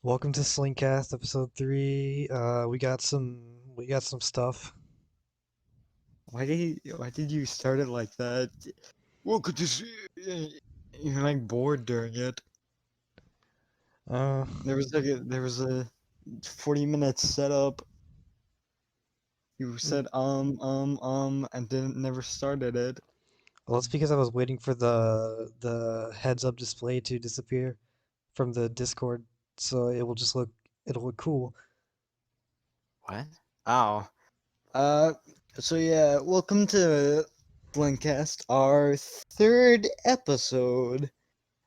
Welcome to Slinkcast episode 3. We got some stuff. Why did you start it like that? Well, could you see? You're like bored during it. Uh There was a 40 minutes setup. You said and then never started it. well, it's because I was waiting for the heads up display to disappear from the Discord, so it'll look cool. What? Oh. Uh. So yeah, welcome to Slinkcast, our third episode,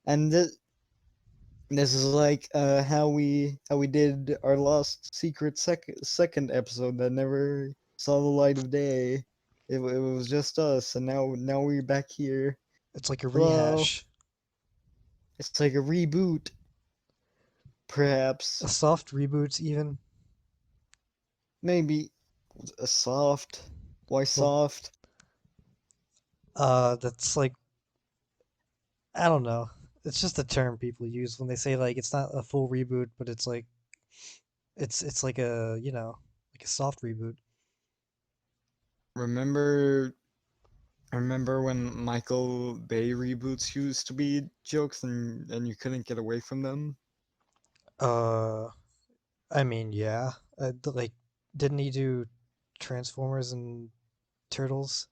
and this is like how we did our lost secret second episode that never saw the light of day. It was just us, and now we're back here. It's like a Hello. rehash, It's like a reboot, a perhaps. soft reboot even. Maybe a soft. Why Well, soft? that's like I don't know. It's just a term people use when they say like it's not a full reboot, but it's like like a soft reboot. Remember remember when Michael Bay reboots used to be jokes and you couldn't get away from them? Uh, I mean, yeah. Like, didn't he do Transformers and Turtles?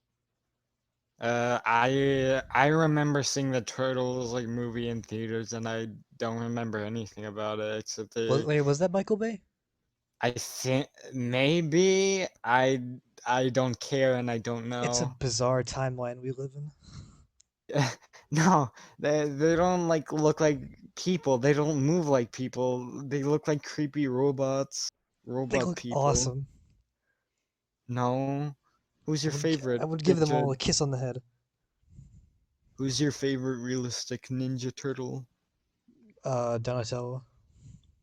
I remember seeing the Turtles like movie in theaters, and I don't remember anything about it except Wait, was that Michael Bay? I think maybe I don't care and I don't It's a know. bizarre timeline we live in. No, they don't like look like people. They don't move like people. They look like creepy robots, They robot look people. awesome. No, who's your I favorite would give them all ninja? a kiss on the head. Who's your favorite realistic Ninja Turtle? Donatello.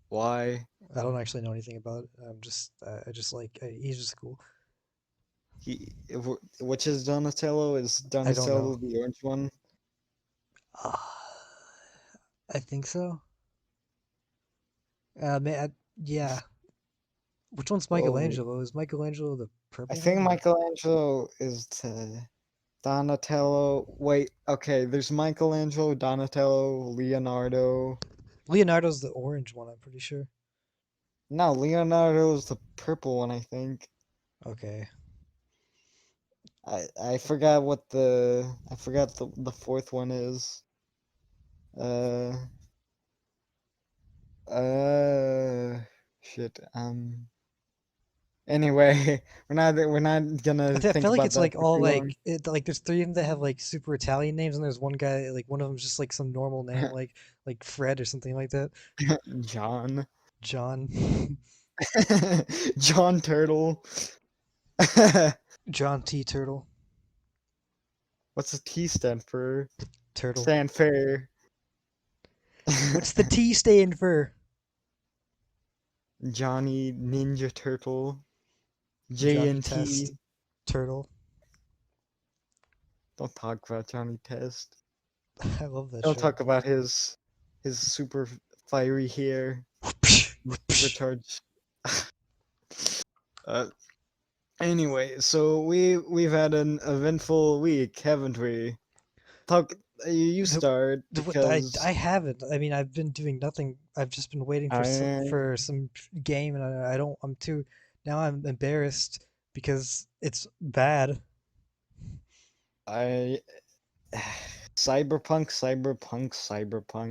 Why? I don't actually know anything about it. I just like, he's just cool. Which is Donatello? Is I don't know. Donatello the orange one? Uh, I think so. Yeah. Which one's Oh, Michelangelo? Is Michelangelo the I purple think one or? Michelangelo is Donatello. Wait, okay, there's Michelangelo, Donatello, Leonardo. Leonardo's the orange one, I'm pretty sure. No, Leonardo is the purple one, I think. Okay. I forgot what I forgot the fourth one is. Uh uh shit. Anyway, we're not gonna I think feel like about it's that like for all too long. like there's three of them that have like super Italian names, and there's one guy like one of them's just like some normal name like Fred or something like that. John. John, John Turtle. John T. Turtle, What's the T stand for? Turtle. Stand fair. What's the T stand for? Johnny Ninja Turtle. J Johnny and Test, T. Turtle. Don't talk about Johnny Test. I love that Don't show. talk about his super fiery hair. Supercharged. uh, anyway, so we've had an eventful week, haven't we? Talk. You Nope. start I because haven't. I mean, I've been doing nothing. I've just been waiting for I some game, and I don't. I'm too. Now I'm embarrassed because it's bad. I cyberpunk.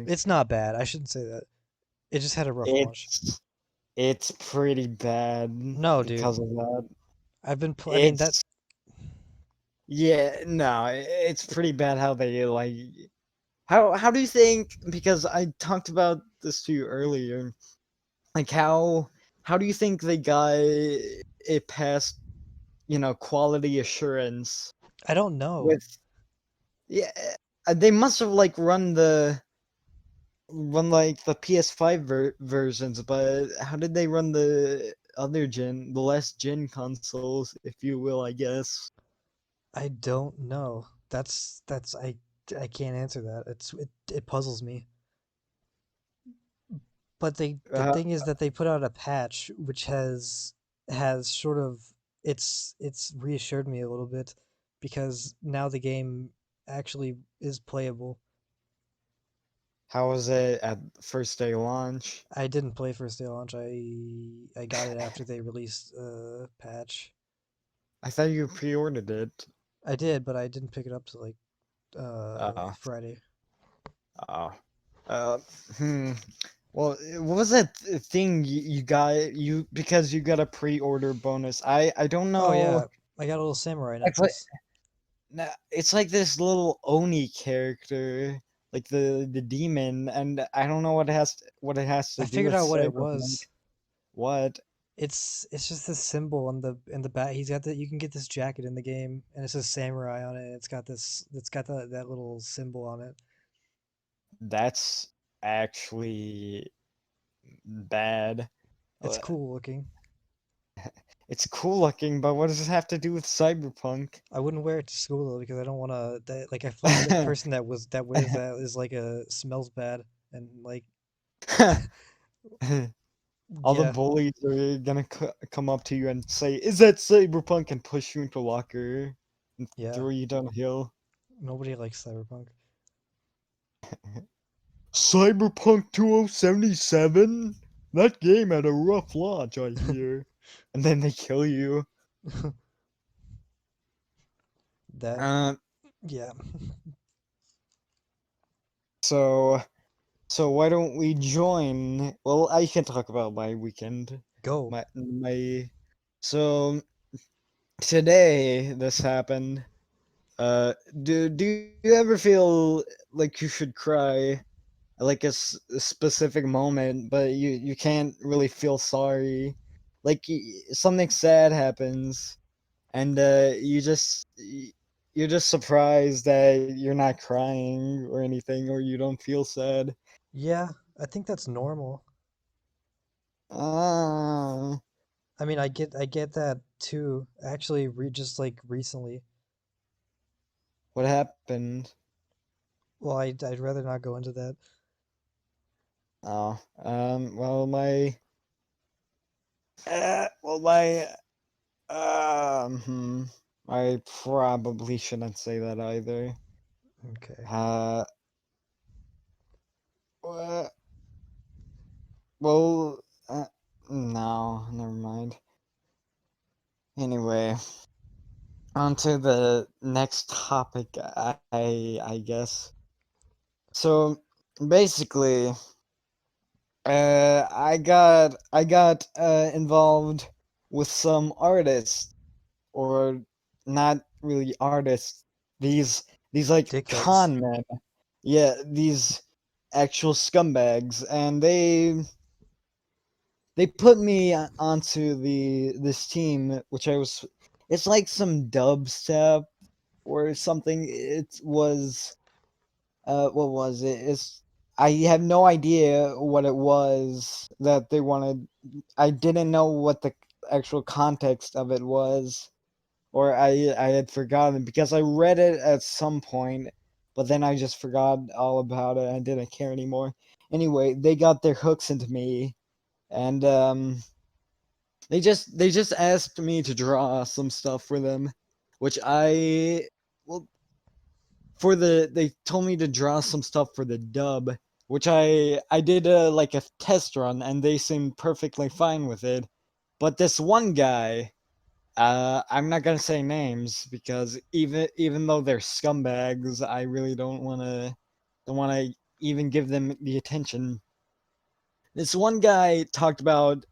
It's not bad. I shouldn't say that. It just had a rough launch. It's it's pretty bad No, dude. because of that. I mean that. It's yeah, no, it's pretty bad how they like how do you think, because I talked about this to you earlier, like how do you think they got it past, quality assurance I don't know. with yeah, they must have like run like the PS5 versions, but how did they run the last gen consoles, if you will, I guess? I don't know. I can't answer that. It puzzles me. But the Uh, thing is that they put out a patch which has sort of it's reassured me a little bit because now the game actually is playable. how was it at first day launch? I didn't play first day launch. I got it after they released a patch. I thought you pre-ordered it. I did, but I didn't pick it up till like Oh, Friday. oh. Uh, hmm. Well, what was that thing you got? You because you got a pre-order bonus. I don't Oh know. yeah, I got a little samurai It's like necklace. it's like this little Oni character, like the demon, and I don't know what it has I to do figured with out what it cyberpunk. was. What? It's just this symbol on the back. He's got that. You can get this jacket in the game, and it says samurai on it. It's got this. It's got that little symbol on it. That's actually bad. It's Uh, cool looking. It's cool looking, but what does this have to do with cyberpunk? I wouldn't wear it to school though because I don't want to. That like I feel like the person that wears that is like a smells bad and like All the yeah, bullies are gonna come up to you and say, "Is that cyberpunk?" and push you into a locker and yeah. throw you down a hill. Nobody likes cyberpunk. Cyberpunk 2077? That game had a rough launch, I hear. And then they kill you. That Uh, yeah. so so why don't we join? Well, I can talk about my weekend. Go. My so today this happened. Uh, do you ever feel like you should cry like a specific moment, but you can't really feel sorry? Like something sad happens, and you're just surprised that you're not crying or anything, or you don't feel sad. Yeah, I think that's normal. Ah, I mean, I get that too. Actually, just like recently. what happened? Well, I'd rather not go into that. Oh, well, well, my, hmm, I probably shouldn't say that either. Okay. Uh, wha- well, no, never mind. Anyway, on to the next topic, I guess. So, basically, I got involved with some artists, or not really artists. These these like Dickheads. con men. Yeah, these actual scumbags, and they put me onto this team, which I was. It's like some dubstep or something. It was what was it? It's I have no idea what it was that they wanted. I didn't know what the actual context of it was, or I had forgotten because I read it at some point, but then I just forgot all about it. I didn't care anymore. Anyway, they got their hooks into me, and they just asked me to draw some stuff for them, which I well for they told me to draw some stuff for the dub, which I did like a test run, and they seemed perfectly fine with it. But this one guy, I'm not gonna say names because even though they're scumbags, I really don't wanna even give them the attention. This one guy talked about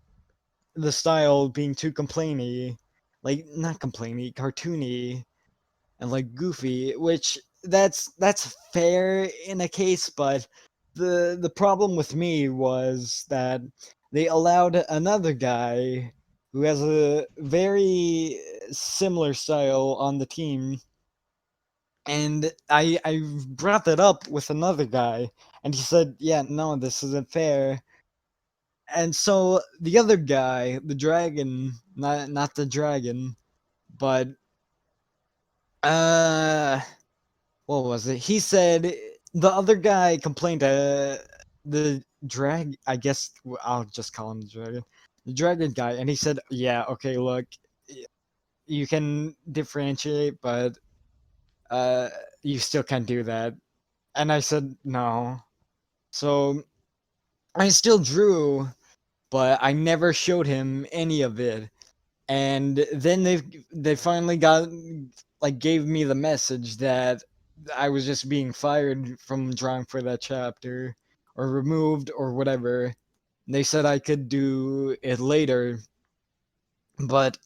the style being too complainy, like not complainy, cartoony, and like goofy, which that's fair in a case, but the problem with me was that they allowed another guy who has a very similar style on the team, and I brought that up with another guy, and he said, "Yeah, no, this isn't fair." And so the other guy, the dragon, not the dragon, but uh what was it? He said the other guy complained to drag. I guess I'll just call him the dragon guy, and he said, "Yeah, okay, look, you can differentiate, but uh, you still can't do that." And I said, "No." So I still drew, but I never showed him any of it. And then they finally got like gave me the message that I was just being fired from drawing for that chapter or removed or whatever. They said I could do it later, but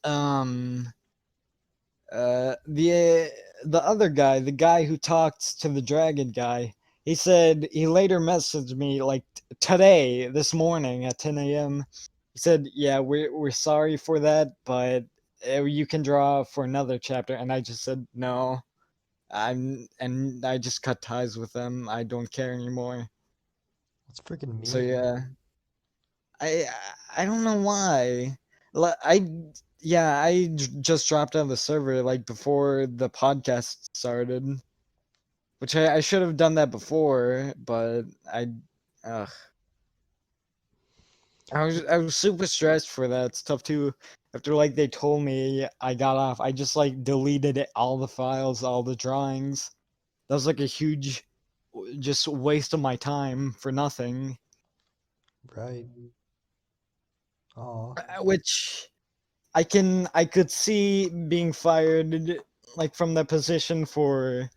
the other guy, the guy who talked to the dragon guy, he said he later messaged me like today, this morning at 10 a.m. He said, "Yeah, we're sorry for that, but you can draw for another chapter." And I just said, "No, and I just cut ties with them. I don't care anymore." That's freaking So mean. yeah, I I don't know why. I yeah, just dropped out of the server like before the podcast started, which I should have done that before, but ugh, I was super stressed for that stuff too. After like they told me I got off, I just like deleted all the files, all the drawings. That was like a huge, just waste of my time for nothing. Right. Oh. Which I could see being fired like from that position for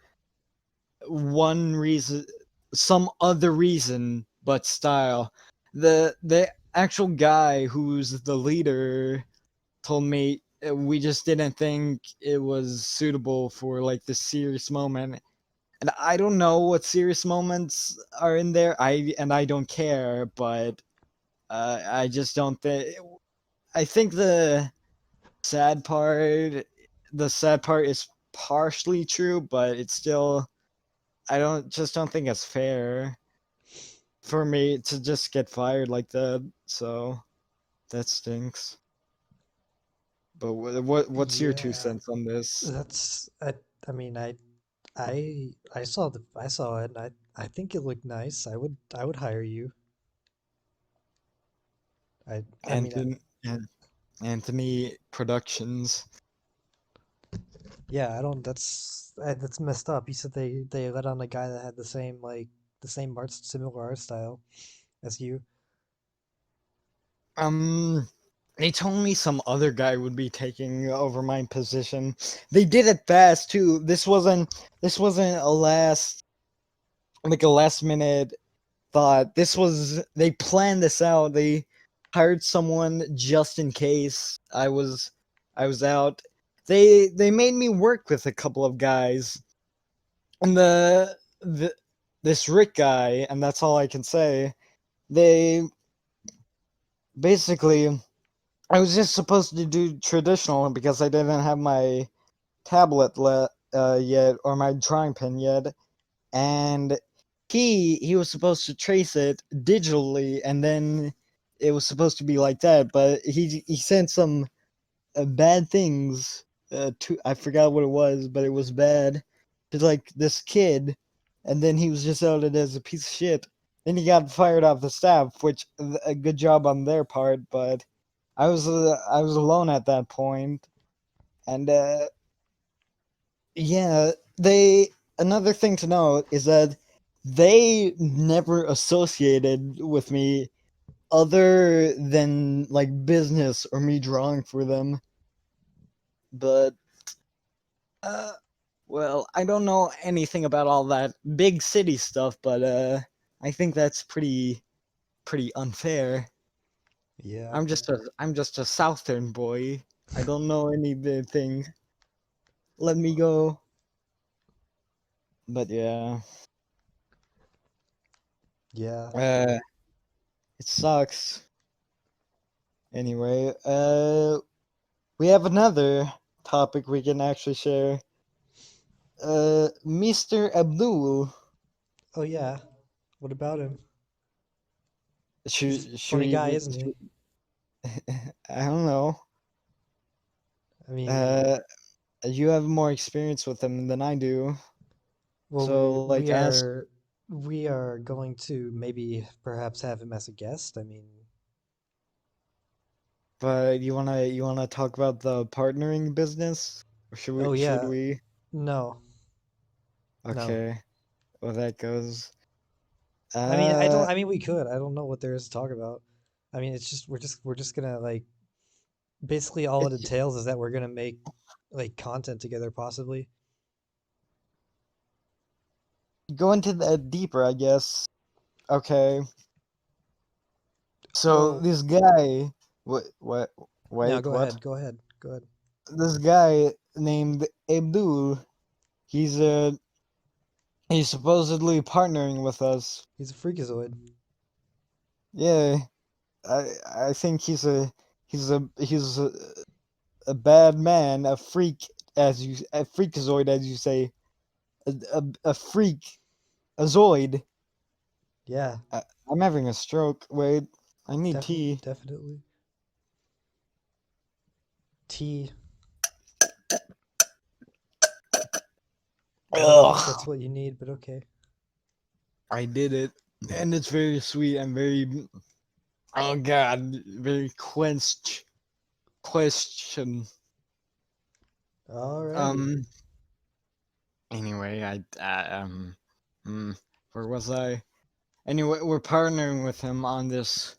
one reason, some other reason, but style. The actual guy who's the leader told me we just didn't think it was suitable for like the serious moment. And I don't know what serious moments are in there. I don't care, but I just don't think. I think sad part the sad part is partially true, but it's still I don't think it's fair for me to just get fired like that. So that stinks. But what's your two Yeah. cents on this? That's I mean I saw I saw it and I think it looked nice. I would hire you. I mean Anthony An- Anthony Productions. yeah, I don't that's messed up. You said they let on a guy that had the same similar art style as you. Um they told me some other guy would be taking over my position. They did it fast too. This wasn't a last minute thought. This was they planned this out. They hired someone just in case I was out. They made me work with a couple of guys, and the this Rick guy, and that's all I can say. They basically I was just supposed to do traditional because I didn't have my yet or my drawing pen yet, and he was supposed to trace it digitally, and then it was supposed to be like that, but he sent some bad things to I forgot what it was, but it was bad to like this kid, and then he was just outed as a piece of shit. Then he got fired off the staff, which a good job on their part, but I was alone at that point, and yeah, they another thing to note is that they never associated with me other than like business or me drawing for them. But uh well, I don't know anything about all that big city stuff, but I think that's pretty unfair. Yeah. I'm just a southern boy. I don't know anything. Let me go. But yeah. Yeah. Uh it sucks. Anyway, we have another topic we can actually share. Mr. Abdul, Oh yeah. What about him? He's a should funny we guy, even? isn't he? I don't know. I mean, Uh, you have more experience with him than I do, well so like we ask. are We are going to maybe perhaps have him as a guest. I mean, But you wanna talk about the partnering business? Or should we oh should yeah, we? no, no. Okay. Well that goes. I mean, I Uh don't. I mean, we could. I don't know what there is to talk about. I mean, it's just we're just gonna like basically all it it, entails is that we're gonna make like content together, possibly. go into that deeper, I guess. Okay. So Well, this guy, what, now wait, go what? ahead. Go ahead. Go ahead. This guy named Abdul, he's he's supposedly partnering with us. He's a freakazoid. Yeah, I think he's a bad man, a freak a freakazoid as you say, a freak, a zoid. Yeah, I'm having a stroke. Wait, I need tea. definitely. Tea. I don't know if that's Ugh. what you need, but okay. I did it, and it's very sweet and very, oh god, very question. Alrighty. Um. Anyway, hmm, where was I? Anyway, we're partnering with him on this.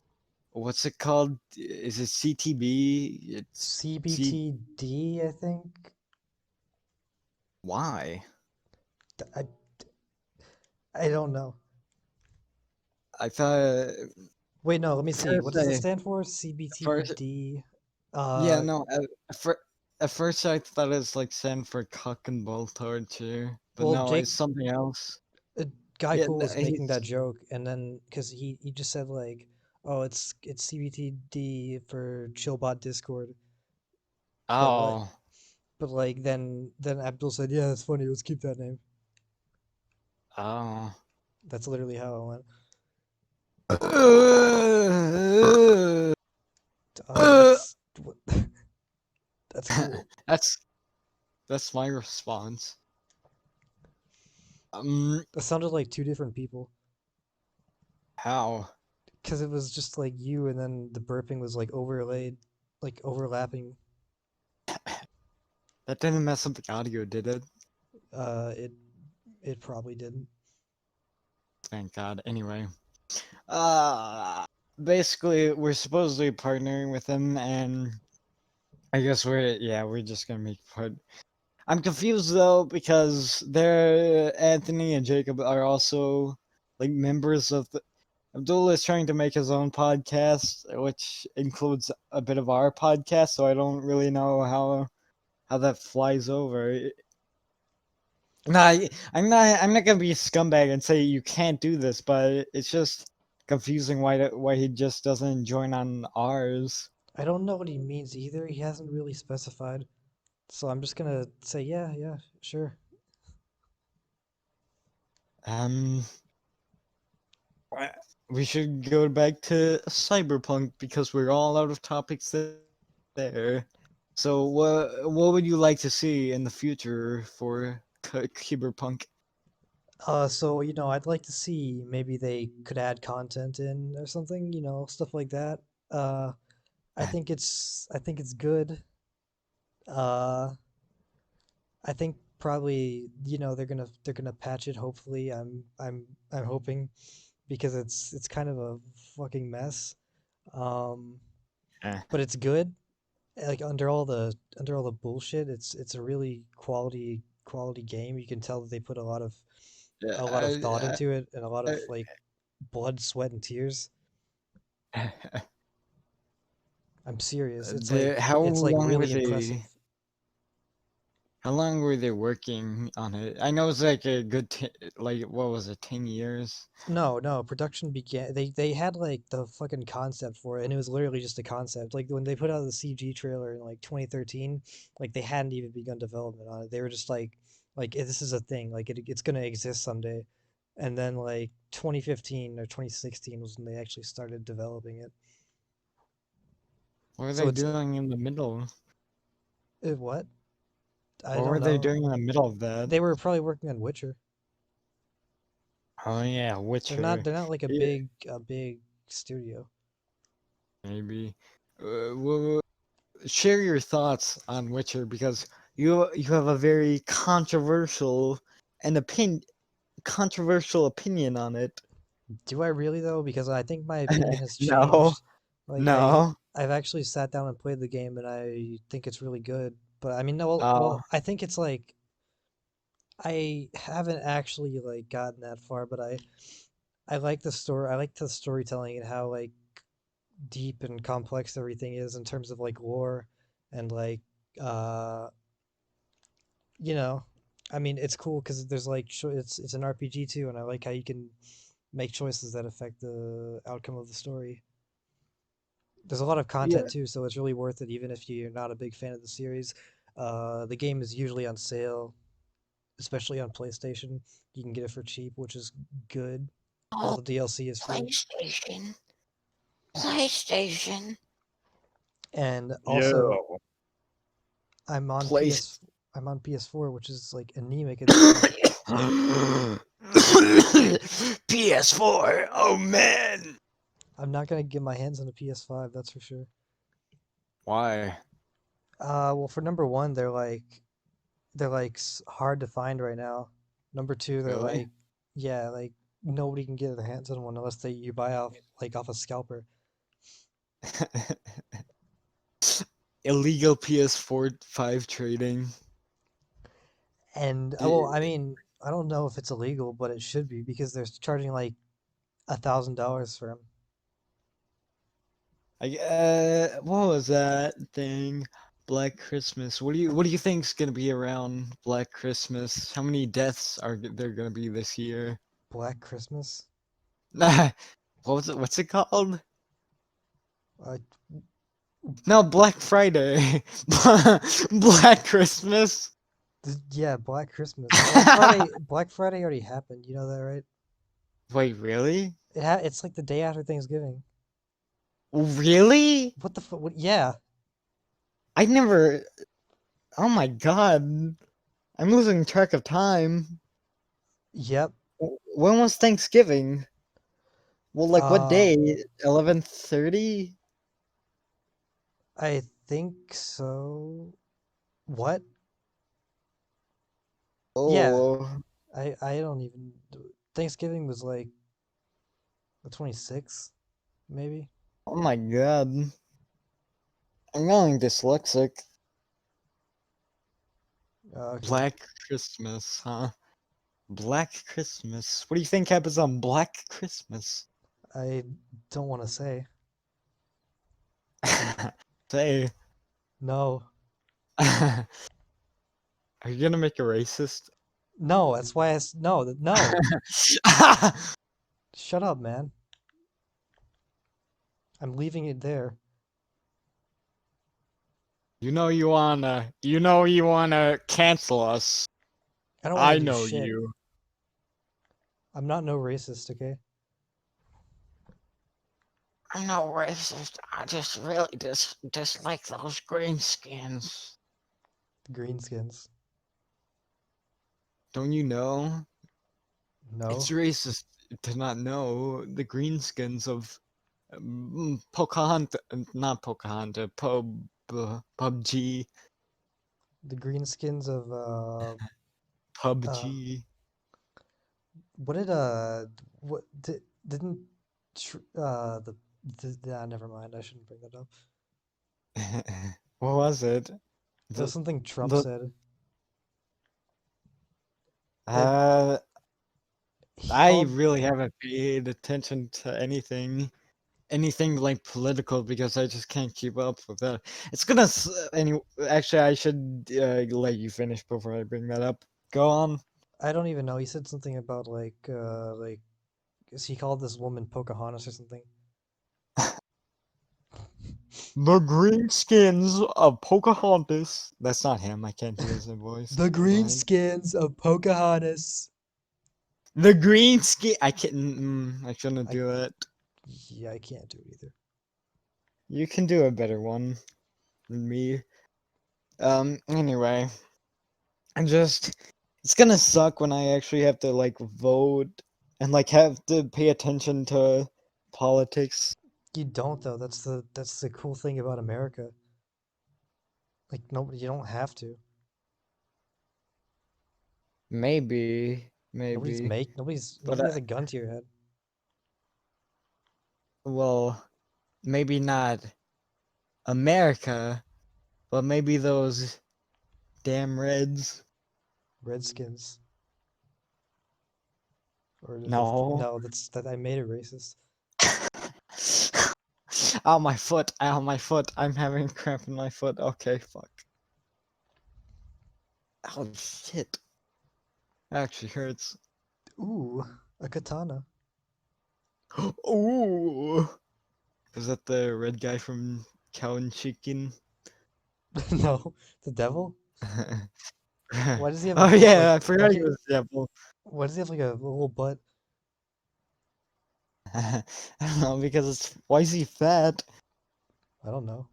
What's it called? Is it CTB? It's C. CBTD, I think. Why? I, I don't know. I thought Wait, no, let me see. What first does it I stand for? first CBTD. yeah Uh, no at first I thought it was like stand for cock and ball torture, but well, no, Jake, it's something else. uh, Guy Yeah, Cool was making he's that joke, and then because he just said like, oh, it's CBTD for Chillbot Discord, but like, oh then Abdul said, yeah, that's funny. Let's keep that name. oh. That's literally how it went. Oh, that's cool. that's that's my response. Um, That sounded like two different people. how? Because it was just like you, and then the burping was like overlaid, like overlapping. That didn't mess up the audio, did it? Uh, it it probably didn't. Thank God. Anyway, uh, basically, we're supposedly partnering with them, and I guess we're just gonna make part. I'm confused though because they're Anthony and Jacob are also like members of the. Abdul is trying to make his own podcast, which includes a bit of our podcast, so I don't really know how that flies over. No, I'm not gonna be a scumbag and say you can't do this, but it's just confusing why he just doesn't join on ours. I don't know what he means either. He hasn't really specified. So I'm just gonna say, yeah, yeah, sure. Um, uh, we should go back to cyberpunk because we're all out of topics there. So what would you like to see in the future for cyberpunk? So I'd like to see maybe they could add content in or something, stuff like that. Uh, I think it's good. Uh, I think probably they're gonna patch it. Hopefully, I'm hoping because it's kind of a fucking mess. Um, Eh, but it's good. Like under all the bullshit, it's a really quality game. You can tell that they put yeah, a lot of thought into it and a lot I, of like blood, sweat, and tears. I'm serious. It's the like how it's like long were really they? impressive. How long were they working on it? I know it's like a good, like what was it, 10 years? No, no, production began. They had like the fucking concept for it, and it was literally just a concept. Like when they put out the CG trailer in like 2013, like they hadn't even begun development on it. They were just like this is a thing. Like it's gonna exist someday. And then like 2015 or 2016 was when they actually started developing it. What were So they it's doing in the middle? what? I What don't were they know. doing in the middle of that? They were probably working on Witcher. Oh yeah, Witcher. They're not like Yeah, a big studio. maybe. Well, share your thoughts on Witcher because you have a very controversial opinion on it. Do I really though? Because I think my opinion has No, changed. Like no. I've actually sat down and played the game and I think it's really good. But I mean no Oh, I think it's like I haven't actually like gotten that far, but I like the story. I like the storytelling and how like deep and complex everything is in terms of like lore and like uh you know, I mean it's cool because there's like it's an RPG too, and I like how you can make choices that affect the outcome of the story. There's a lot of yeah. content too, so it's really worth it even if you're not a big fan of the series. The game is usually on sale, especially on PlayStation. You can get it for cheap, which is good. All Oh, the DLC is free. PlayStation. PlayStation. And also Yo. I'm on Place. PS I'm on PS4, which is like anemic at this point. PS4. Oh man. I'm not gonna get my hands on a PS5, that's for sure. Why? Well, for number one, they're like hard to find right now. Number two, they're Really? like, yeah, like nobody can get their hands on one unless they you buy off like off a scalper. Illegal PS4 5 trading. And well, I D- mean, I don't know if it's illegal, but it should be because they're charging like $1,000 for them. what was that thing? Black Christmas. What do you think's gonna be around Black Christmas? How many deaths are there gonna be this year? Black Christmas. What was it? What's it called? Uh, No, Black Friday. Black Christmas. yeah, Black Christmas. Black Friday already happened. You know that, right? Wait, really? It's like the day after Thanksgiving. Really? What the fuck? What? Yeah. I never. Oh my god. I'm losing track of time. Yep. When was Thanksgiving? Well, like what Um, day? 11:30? I think so. What? Yeah. Oh, I don't even. Thanksgiving was like the 26th, maybe. oh my god. I'm going dyslexic. Okay. Black Christmas, huh? Black Christmas. What do you think happens on Black Christmas? I don't want to say. Say, No. are you gonna make a racist? No. That's why no. No. Shut up, man. I'm leaving it there. you wanna cancel us. I don't want to I do know shit. you. I'm not no racist. Okay. I'm not racist. I just really dislike those greenskins. Greenskins. Don't you know? It's No. racist to not know the greenskins of Pocahontas, not Pocahontas, PUBG, The greenskins of uh PUBG. what did didn't never mind. I shouldn't bring that up. What was it? It was The something Trump the said. It uh, he I called really haven't paid attention to anything like political because I just can't keep up with that. It's gonna actually I should let you finish before I bring that up. Go on. I don't even know. He said something about like he called this woman Pocahontas or something. The greenskins of Pocahontas. That's not him. I can't do his voice. The Never mind. greenskins of Pocahontas. The greenskin. I can't. I shouldn't I do it. Yeah, I can't do it either. You can do a better one than me. Anyway, I'm just. It's gonna suck when I actually have to like vote and like have to pay attention to politics. You don't though. That's the cool thing about America. Like nobody, you don't have to. Maybe, but Nobody has a gun to your head. well, maybe not America, but maybe those damn Reds. Redskins. Or No. no, that I made it racist. Ow, my foot. Ow, my foot. I'm having cramp in my foot. Okay, fuck. Oh, shit. That actually hurts. Ooh, a katana. Ooh. Is that the red guy from Cow and Chicken? No, the devil. Why does he have a Oh, butt? yeah, I forgot he was devil. Why does he have like a little butt? I don't know, because it's. Why is he fat? I don't know.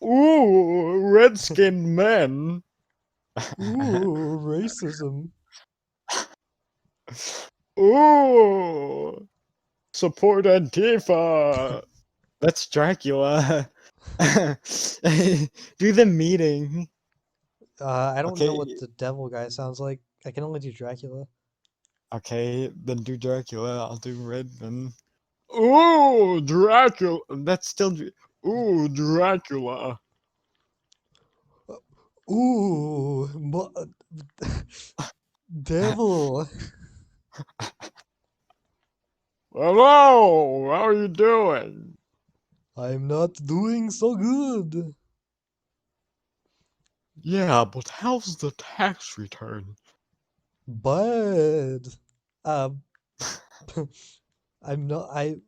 Ooh, red-skinned men. Ooh, racism. Ooh, support Antifa. That's Dracula. Do the meeting. I don't know Okay, what the devil guy sounds like. I can only do Dracula. okay, then do Dracula. I'll do Redman. Ooh, Dracula. That's still. Ooh, Dracula. Ooh, devil. Hello, how are you doing? I'm not doing so good. Yeah, but how's the tax return? Bad. Um, I'm not. I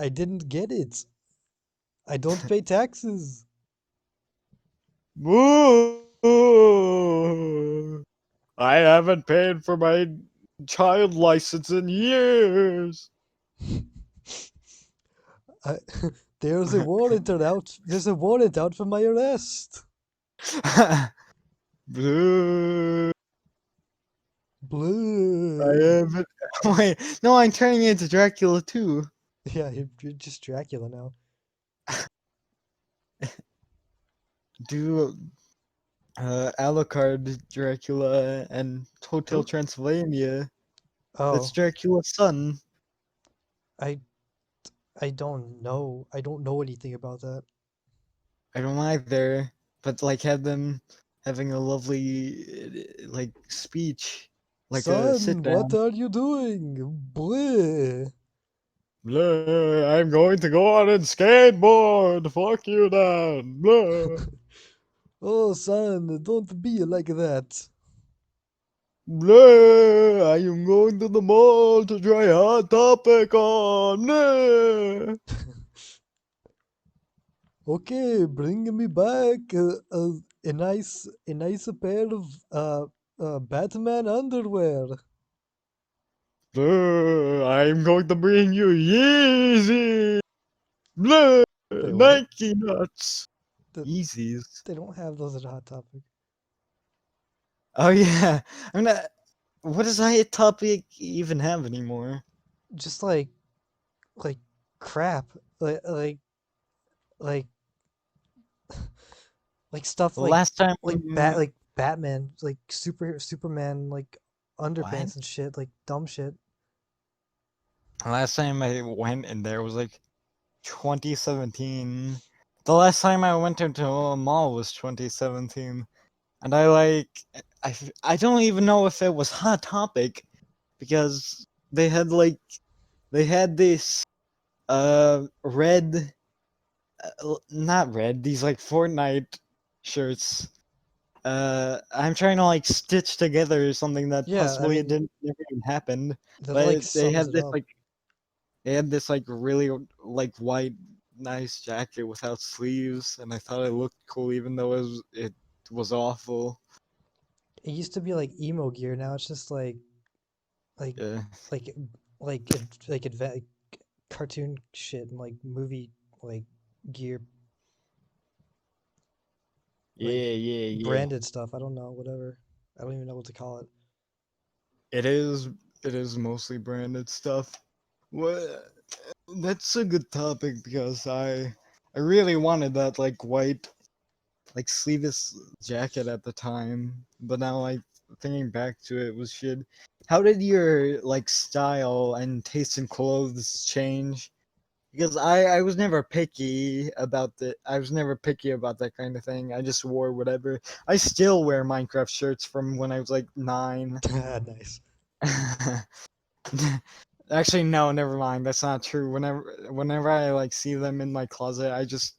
didn't get it. I don't pay taxes. Ooh, I haven't paid for my child license in years. I, there's a warrant out. There's a warrant out for my arrest. Blue. I Blue. haven't. Wait, no, I'm turning into Dracula too. Yeah, you're just Dracula now. Do Alucard Dracula and Hotel Who? Transylvania. That's Oh, Dracula's son. I I don't know. I don't know anything about that. I don't either, but like had them having a lovely like speech, like a sit Son, what down. are you doing? Bleh. Blah, I'm going to go on and skateboard. Fuck you, Dad. Blah, Oh, son, don't be like that. blah. I am going to the mall to try Hot Topic on. Blah. Okay, bring me back a nice pair of Batman underwear. I'm going to bring you Yeezy. Blah, Wait, what? Nike nuts. The, Yeezys. they don't have those at Hot Topic. Oh yeah, I'm not. What does Hot Topic even have anymore? Just like crap. Like like stuff The last time. like Batman, like Superman, like What? underpants and shit, like dumb shit. The last time I went in there was like 2017. The last time I went into a mall was 2017, and I don't even know if it was Hot Topic because they had like they had this red not red, these like Fortnite shirts. I'm trying to like stitch together something that Yeah, I possibly mean didn't never even happen, that like but sums it up. they had this like really like white nice jacket without sleeves, and I thought it looked cool even though it was awful. It used to be like emo gear. Now it's just like Yeah, like cartoon shit and like movie like gear, like yeah. branded stuff. I don't know, whatever. I don't even know what to call it. It is. it is mostly branded stuff. What? That's a good topic because I really wanted that like white like sleeveless jacket at the time, but now like thinking back to it was shit. How did your like style and taste in clothes change? Because I was never picky about the I was never picky about that kind of thing. I just wore whatever. I still wear Minecraft shirts from when I was like 9. Nice. Actually, no, never mind. That's not true. Whenever I like see them in my closet, I just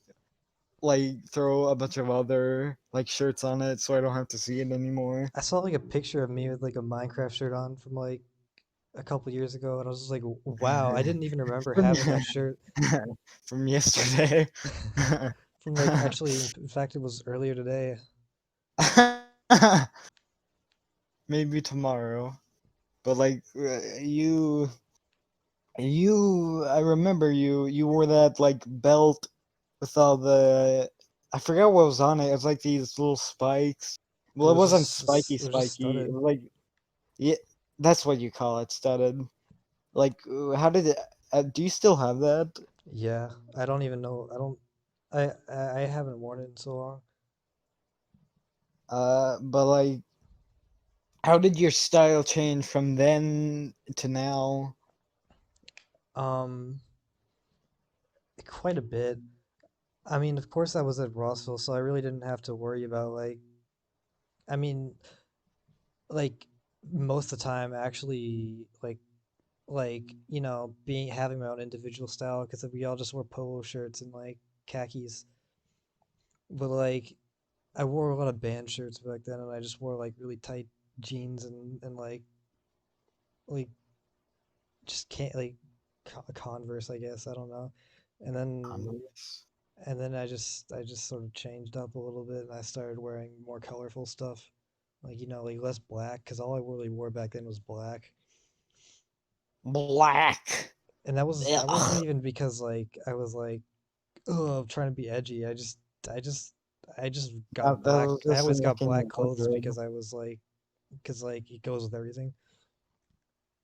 like throw a bunch of other like shirts on it so I don't have to see it anymore. I saw like a picture of me with like a Minecraft shirt on from like a couple years ago, and I was just like, wow, I didn't even remember from having that shirt from yesterday. from like actually, in fact, it was earlier today. Maybe tomorrow. But like I remember you wore that like belt with all the I forgot what was on it. It was like these little spikes. It Well, it was wasn't just spiky it was just spiky. It studded. was like yeah, that's what you call it, studded. Like how did it do you still have that? Yeah, I don't even know. I don't. I haven't worn it in so long. But like how did your style change from then to now? Um, quite a bit. I mean, of course, I was at Rossville, so I really didn't have to worry about like. I mean, like most of the time, actually, being having my own individual style because we all just wore polo shirts and like khakis. But like, I wore a lot of band shirts back then, and I just wore like really tight jeans and like just can't like Converse, I guess. I don't know. And then Converse. I just sort of changed up a little bit, and I started wearing more colorful stuff, like like less black, because all I really wore back then was black. Black. And that wasn't Ugh. even because like I was like, oh, I'm trying to be edgy. I just I just got That black. was I just always got making black you look clothes good. because I was like, because like it goes with everything.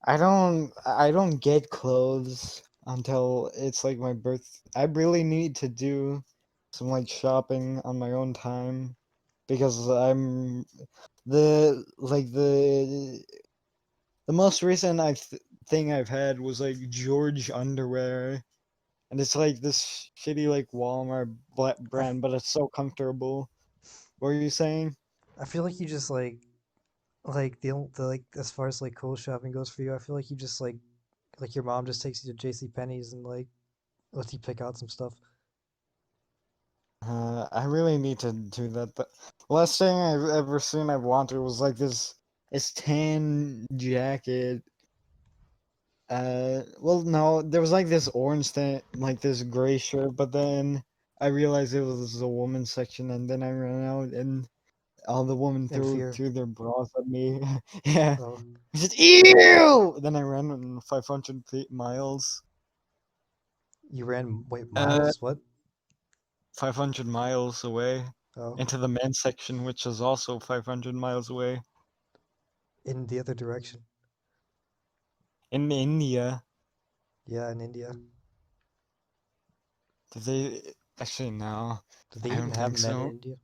I don't get clothes until it's like my birth. I really need to do some like shopping on my own time because I'm the most recent thing I've had was like George underwear, and it's like this shitty like Walmart I, brand, but it's so comfortable. What are you saying? I feel like you just like the like as far as like cool shopping goes for you, I feel like you just like your mom just takes you to J.C. Penney's and like lets you pick out some stuff. I really need to do that. The last thing I've ever seen I wanted was like this tan jacket. Well, no, there was like this orange thing, like this gray shirt, but then I realized it was a woman's section, and then I ran out, and all the women In fear. threw their bras at me. Yeah, Oh, I said, "Ew!" Then I ran 500 miles. you ran wait Uh, miles? What? 500 miles away Oh, into the men's section, which is also 500 miles away in the other direction. in India. Yeah, in India. Did they actually no? Do they I even don't have think men in so. India?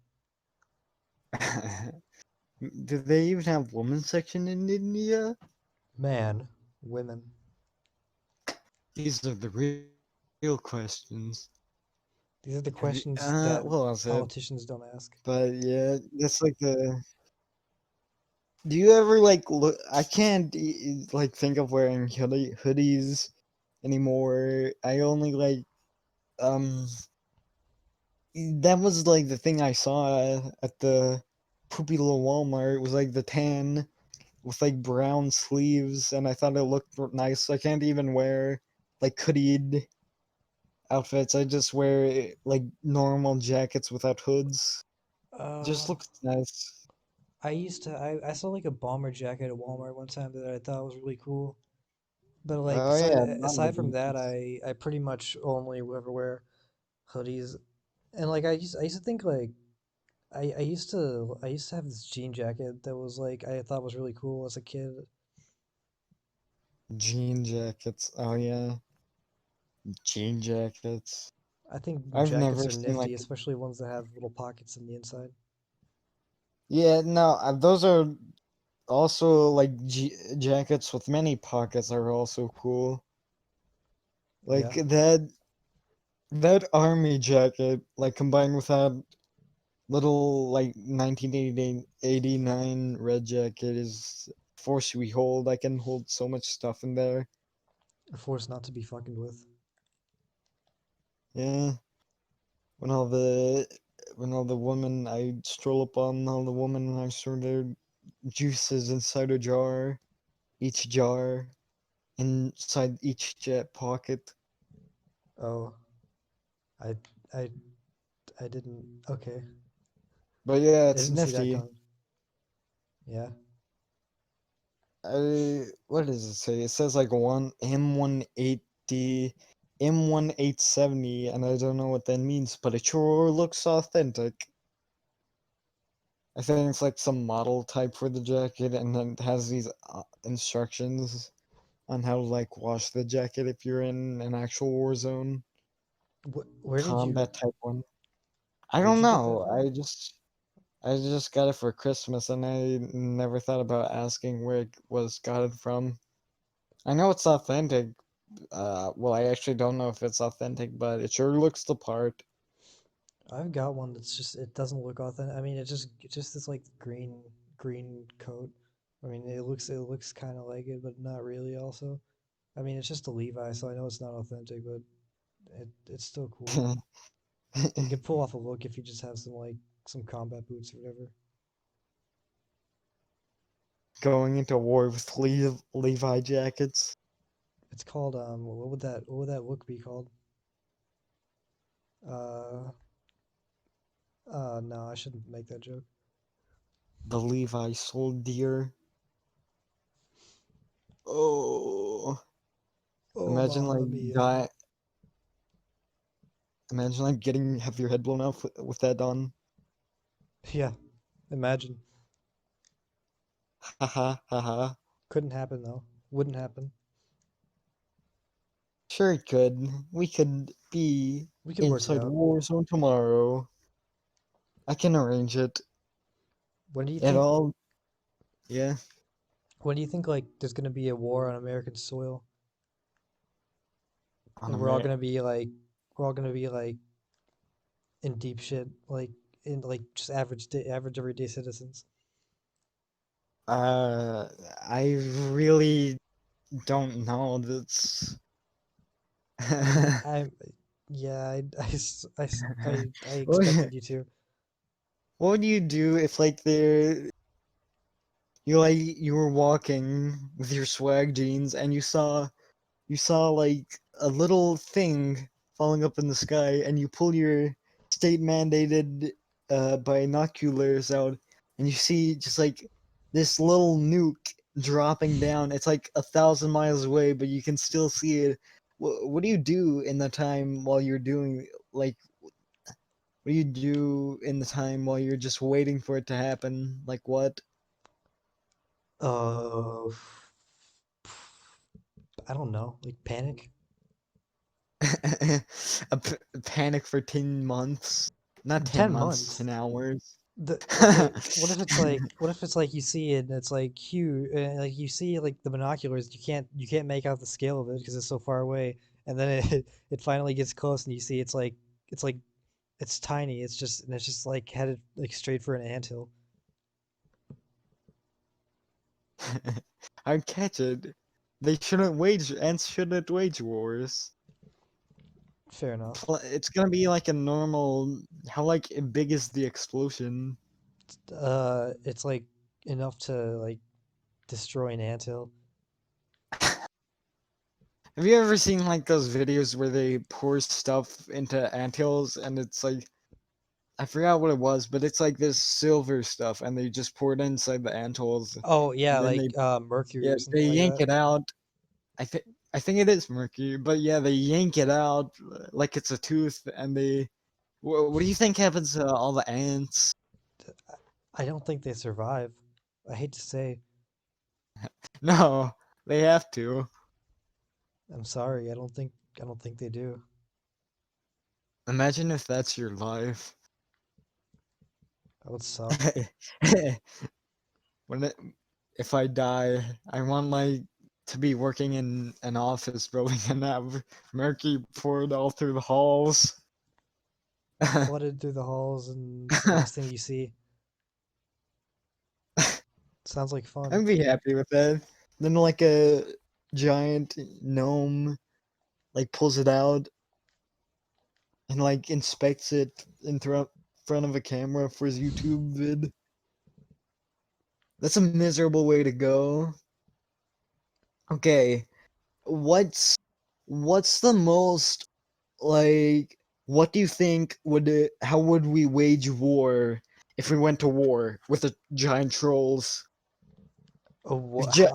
Do they even have women's section in India? Man, women. These are the real questions. These are the Have you, questions that what was it? politicians don't ask. But yeah, that's like the. Do you ever like look? I can't like think of wearing hoodies anymore. I only like um. That was like the thing I saw at the poopy little Walmart. It was like the tan with like brown sleeves, and I thought it looked nice. I can't even wear like hoodied outfits. I just wear like normal jackets without hoods. It Uh, just looks nice. I saw like a bomber jacket at Walmart one time that I thought was really cool. But like Oh yeah, aside from non that, I pretty much only ever wear hoodies. And like I used to think like I used to have this jean jacket that was like I thought was really cool as a kid. Jean jackets. Oh yeah, jean jackets. I think I've jackets never are seen nifty, like. especially ones that have little pockets in the inside. Yeah, no, those are also like jackets with many pockets are also cool. Like Yeah. that army jacket, like combined with that little like 1989 red jacket is force we hold. I can hold so much stuff in there. A force not to be fucking with. Yeah. When all the when all the women I stroll up on all the women and I store their juices inside a jar, each jar inside each jet pocket. Oh, I I I didn't. Okay, But yeah, I it's didn't see that nifty. coming. Yeah. What does it say? It says like one M180, M1870, and I don't know what that means, but it sure looks authentic. I think it's like some model type for the jacket, and then it has these instructions on how to like wash the jacket if you're in an actual war zone, Where did you combat type one. I where'd don't you get that know. from? I just got it for Christmas, and I never thought about asking where it was got it from. I know it's authentic. Well, I actually don't know if it's authentic, but it sure looks the part. I've got one that's just it doesn't look authentic. I mean, it just this like green coat. I mean, it looks kind of like it, but not really. Also, I mean, it's just a Levi, so I know it's not authentic, but it's still cool. You could pull off a look if you just have some combat boots or whatever. Going into war with Levi jackets. It's called what would that look be called? Uh no, I shouldn't make that joke. The Levi soldier. Oh, Oh, imagine mamma like mia. die. Imagine like getting have your head blown off with that on. Yeah, imagine. Haha, haha. Couldn't happen though. Wouldn't happen. Sure it could. We could be We could work it inside out. Warzone tomorrow. I can arrange it. When do you It think all. Yeah. when do you think like there's gonna be a war on American soil On and Amer. we're all gonna be like in deep shit like in like just average everyday citizens. Uh, I really don't know. That's. I mean, yeah, I what expected you to. what would you do if like you were walking with your swag jeans and you saw like a little thing falling up in the sky and you pull your state mandated binoculars out and you see just like this little nuke dropping down. It's like 1,000 miles away, but you can still see it. What do you do in the time while you're doing like what do you do in the time while you're just waiting for it to happen? Like what? Uh, I don't know, like panic. Panic for 10 months. Not 10 10 months, months. 10 hours. Okay, what if it's like you see it and it's like huge, like you see like the binoculars, you can't make out the scale of it because it's so far away, and then it finally gets close and you see it's like it's tiny. It's just like headed like straight for an anthill. I'd catch it. Ants shouldn't wage wars. Fair enough. It's gonna be like a normal, how like big is the explosion? It's like enough to like destroy an anthill. Have you ever seen like those videos where they pour stuff into anthills and it's like, I forgot what it was, but it's like this silver stuff and they just pour it inside the anthills Oh yeah, and then like they, mercury yeah, or they something like yank that. it out. I think I think it is mercury, but yeah, they yank it out like it's a tooth, and they. What do you think happens to all the ants? I don't think they survive. I hate to say. No, they have to. I'm sorry. I don't think they do. Imagine if that's your life. That would suck. when it, if I die, I want like to be working in an office building and have mercury poured all through the halls. Flooded through the halls, and it's the last thing you see. Sounds like fun. I'd be happy with that. Then like a giant gnome like pulls it out and like inspects it in front of a camera for his YouTube vid. That's a miserable way to go. Okay, what's the most like what do you think how would we wage war if we went to war with the giant trolls? Oh, If what? gi-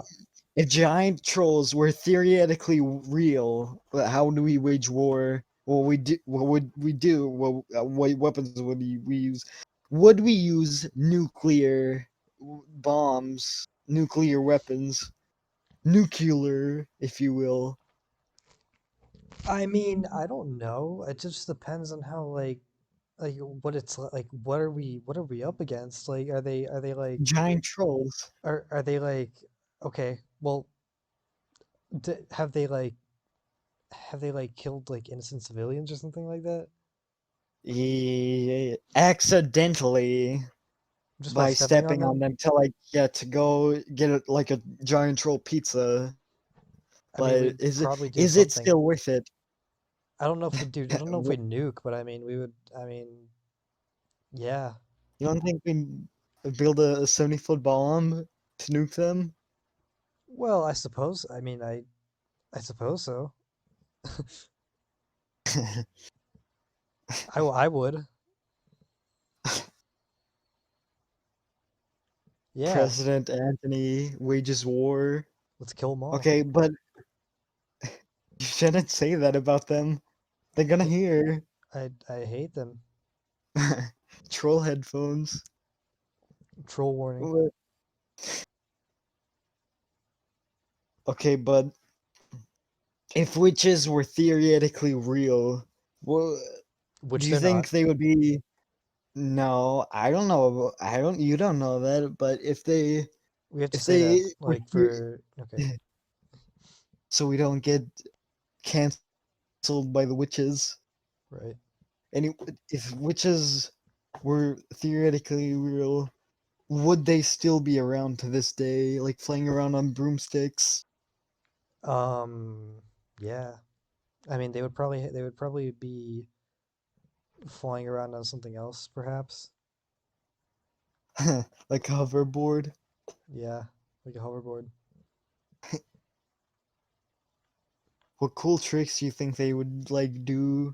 if giant trolls were theoretically real, how do we wage war? What would we do? What weapons would we use? Would we use nuclear bombs, nuclear weapons, nuclear, if you will? I mean, I don't know. It just depends on how like what it's like. What are we up against? Like, are they like Giant trolls. are they like okay? Well, have they like killed like innocent civilians or something like that Accidentally just by by stepping on stepping on them? them to like to go get it like a giant troll pizza. I mean, But we'd probably do is it something. still worth it? I don't know if we do. I don't know if we Wh- nuke, but I mean, we would. I mean, yeah. You don't think we build a 70-foot bomb to nuke them? Well, I suppose. I mean, I suppose so. I would. Yeah. President Anthony wages war. Let's kill them all. Okay, but you shouldn't say that about them. They're gonna What? hear. I hate them. Troll headphones. Troll warning. What? Okay, but if witches were theoretically real, what do Which you they're not. think they would be? No, I don't know. I don't. You don't know that. But We have to if say that they were like for okay, so we don't get canceled by the witches. right? And if witches were theoretically real, would they still be around to this day, like flying around on broomsticks? Yeah. I mean, they would probably be flying around on something else, perhaps. Like a hoverboard? Yeah, like a hoverboard. What cool tricks do you think they would like do